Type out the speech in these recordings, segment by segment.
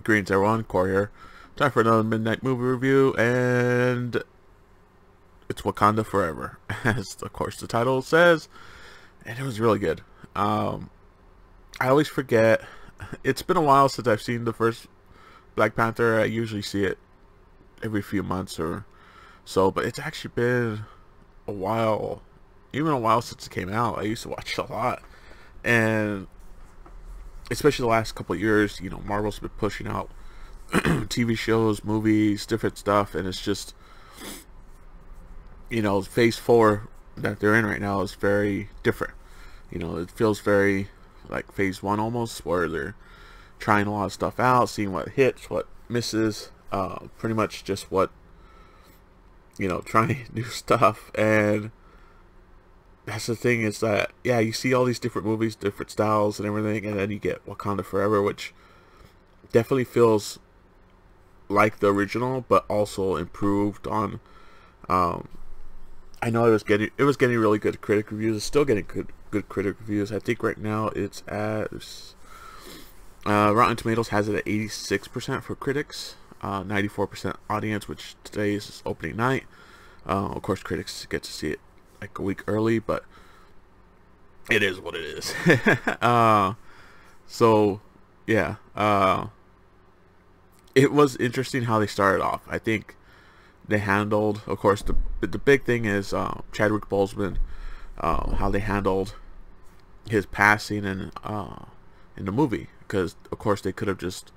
Greens everyone, Corey here. Time for another midnight movie review, and it's Wakanda Forever, as of course the title says, and it was really good. I always forget. It's been a while since I've seen the first Black Panther. I usually see it every few months or so, but it's actually been a while, even a while since it came out. I used to watch it a lot, and especially the last couple of years, Marvel's been pushing out TV shows, movies, different stuff, and it's just, phase 4 that they're in right now is very different. It feels very like phase 1 almost, where they're trying a lot of stuff out, seeing what hits, what misses, pretty much just trying new stuff. And that's the thing, is that, yeah, you see all these different movies, different styles and everything, and then you get Wakanda Forever, which definitely feels like the original, but also improved on. I know it was getting really good critic reviews. It's still getting good critic reviews. I think right now it's at Rotten Tomatoes has it at 86% for critics, 94% audience, which today is opening night. Of course, critics get to see it like a week early, but it is what it is. So yeah, it was interesting how they started off. I think they handled, of course, the big thing is Chadwick Boseman, how they handled his passing in the movie, because of course they could have just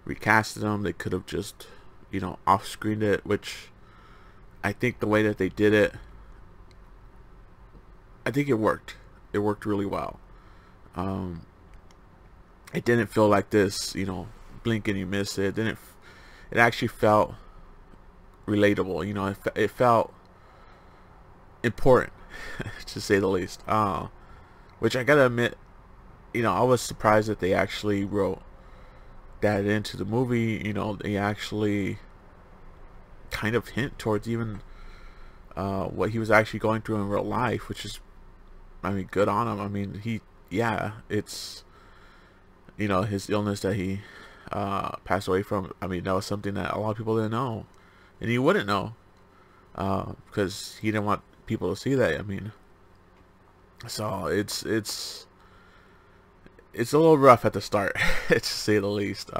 recasted him, they could have just off-screened it, which I think the way that they did it, I think it worked. It worked really well. It didn't feel like this, blink and you miss it. It actually felt relatable. It felt important, to say the least. Which I gotta admit, I was surprised that they actually wrote that into the movie. They actually kind of hint towards even what he was actually going through in real life, which is, good on him. It's, his illness that he passed away from. That was something that a lot of people didn't know, and he wouldn't know, because he didn't want people to see that. So it's a little rough at the start, to say the least.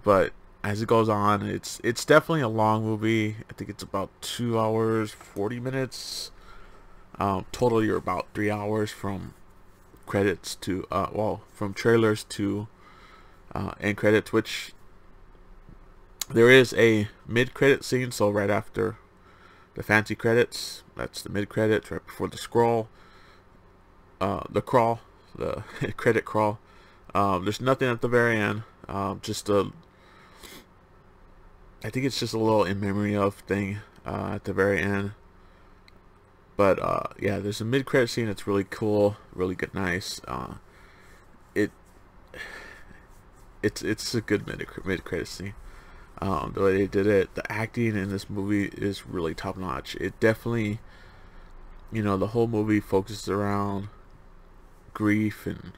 But as it goes on, it's definitely a long movie. I think it's about 2 hours 40 minutes. Total, you're about 3 hours from credits to from trailers to end credits, which there is a mid-credit scene. So right after the fancy credits, that's the mid-credits, right before the scroll, the crawl, the credit crawl. There's nothing at the very end. I think it's just a little in memory of thing at the very end. But yeah, there's a mid-credit scene that's really cool, really good, nice. It's a good mid-credit scene. The way they did it, the acting in this movie is really top-notch. It definitely, the whole movie focuses around grief and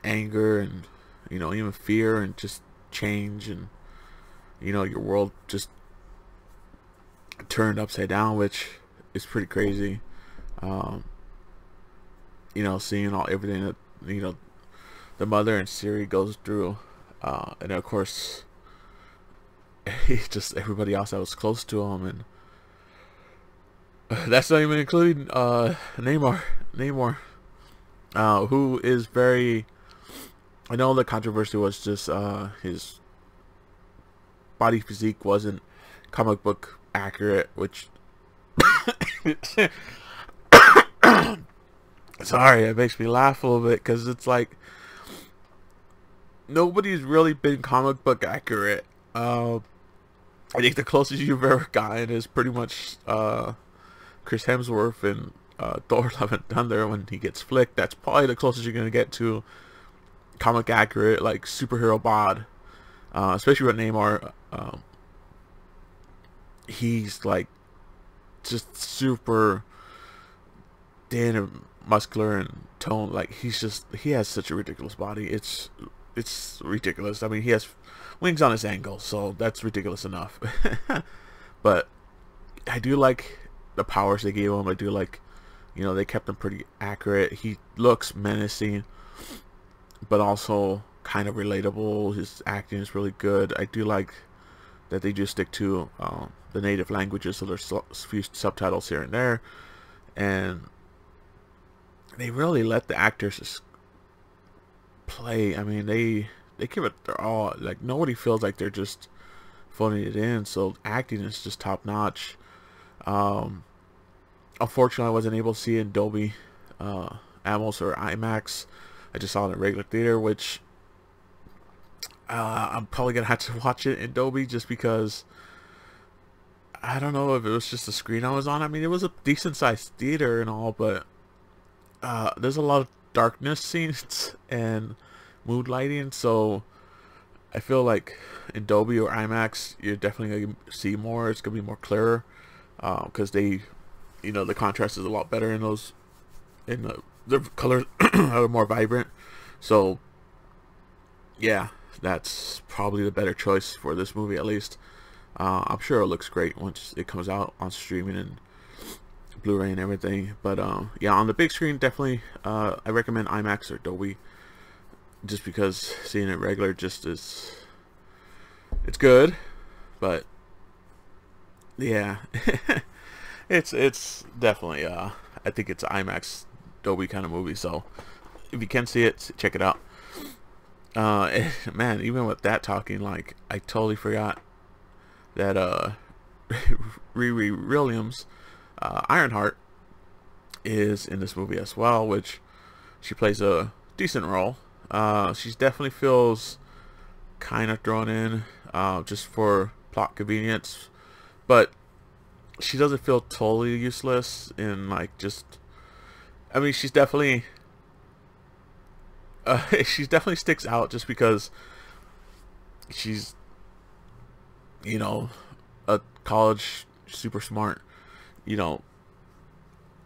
anger and, even fear and just change, and, your world just turned upside down, which is pretty crazy. Seeing everything that, the mother and Siri goes through, and of course, just everybody else that was close to him, and that's not even including Namor, who is very. I know the controversy was just his body physique wasn't comic book accurate, which sorry, it makes me laugh a little bit, because it's like nobody's really been comic book accurate. I think the closest you've ever gotten is pretty much Chris Hemsworth in Thor: Love and Thunder when he gets flicked. That's probably the closest you're gonna get to comic accurate, like superhero bod, especially with Namor. He's like just super thin and muscular and toned. Like he has such a ridiculous body. It's it's ridiculous. I mean, he has wings on his ankle, so that's ridiculous enough. But I do like the powers they gave him. I do like, you know, they kept him pretty accurate. He looks menacing, but also kind of relatable. His acting is really good. I do like that they just stick to the native languages, so there's a few subtitles here and there, and they really let the actors just play. I mean, they give it their all. Like, nobody feels like they're just phoning it in. So acting is just top notch. Unfortunately, I wasn't able to see it in Dolby Atmos or IMAX. I just saw it in a regular theater, which I'm probably gonna have to watch it in Dolby just because I don't know if it was just the screen I was on. I mean, it was a decent sized theater and all, but there's a lot of darkness scenes and mood lighting, so I feel like in Dolby or IMAX you're definitely gonna see more. It's gonna be more clearer because they, you know, the contrast is a lot better in those, in the colors are more vibrant. So yeah, that's probably the better choice for this movie, at least. I'm sure it looks great once it comes out on streaming and Blu-ray and everything. But yeah, on the big screen, definitely I recommend IMAX or Dolby, just because seeing it regular just is, it's good, but yeah, it's definitely I think it's IMAX Dolby kind of movie. So if you can see it, check it out. Man, even with that talking, like, I totally forgot that Riri Williams, Ironheart, is in this movie as well, which she plays a decent role. She definitely feels kind of thrown in just for plot convenience, but she doesn't feel totally useless. In like, just, I mean, she's definitely she definitely sticks out just because she's, you know, a college super smart, you know,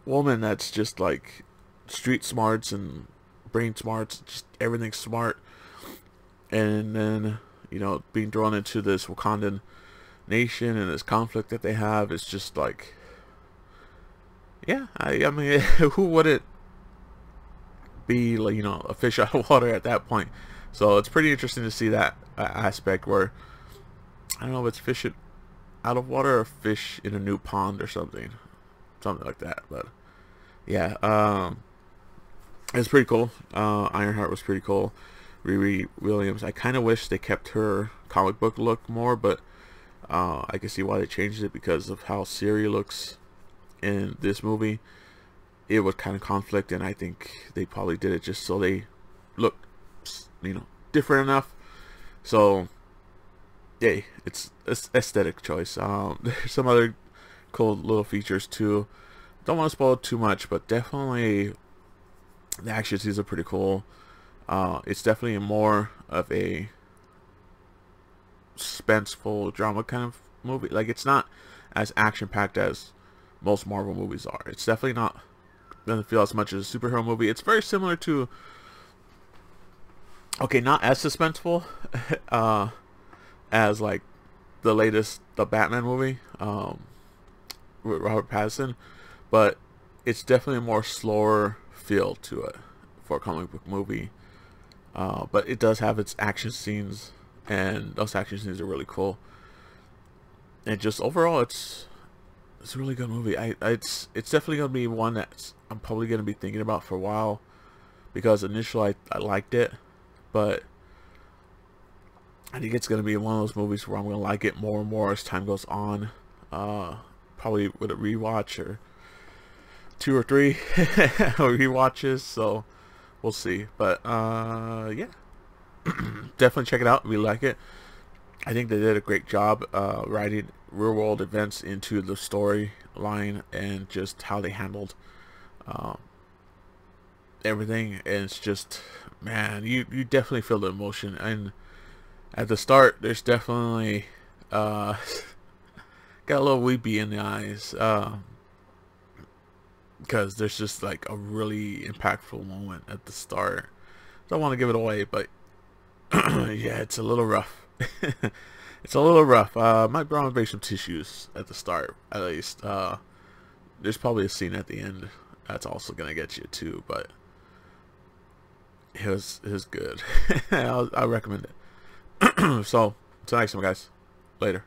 woman that's just like street smarts and brain smarts, just everything smart, and then, you know, being thrown into this Wakandan nation and this conflict that they have is just like, yeah, I mean, who would it be, like, you know, a fish out of water at that point? So it's pretty interesting to see that aspect where, I don't know if it's fish out of water or fish in a new pond or something like that. But yeah, it's pretty cool. Ironheart was pretty cool. Riri Williams, I kind of wish they kept her comic book look more, but I can see why they changed it because of how Siri looks in this movie. It was kind of conflict, and I think they probably did it just so they look, you know, different enough. So yay, it's aesthetic choice. There's some other cool little features too. Don't want to spoil too much, but definitely the action scenes are pretty cool. It's definitely more of a suspenseful drama kind of movie. Like, it's not as action packed as most Marvel movies are. It's definitely not, doesn't feel as much as a superhero movie. It's very similar to, okay, not as suspenseful as like the Batman movie with Robert Pattinson, but it's definitely a more slower feel to it for a comic book movie. But it does have its action scenes, and those action scenes are really cool. And just overall, it's a really good movie. It's definitely gonna be one that I'm probably gonna be thinking about for a while, because initially I liked it, but I think it's gonna be one of those movies where I'm gonna like it more and more as time goes on. Probably with a rewatch or 2 or 3 rewatches. So we'll see. But yeah, definitely check it out if you like it. I think they did a great job writing real world events into the storyline, and just how they handled everything. And it's just, man, you definitely feel the emotion. And at the start, there's definitely got a little weepy in the eyes, because there's just like a really impactful moment at the start. Don't want to give it away, but Yeah, it's a little rough. It's a little rough. Might probably break some tissues at the start, at least. There's probably a scene at the end that's also gonna get you too, but it was good. I recommend it. So, until next time, guys. Later.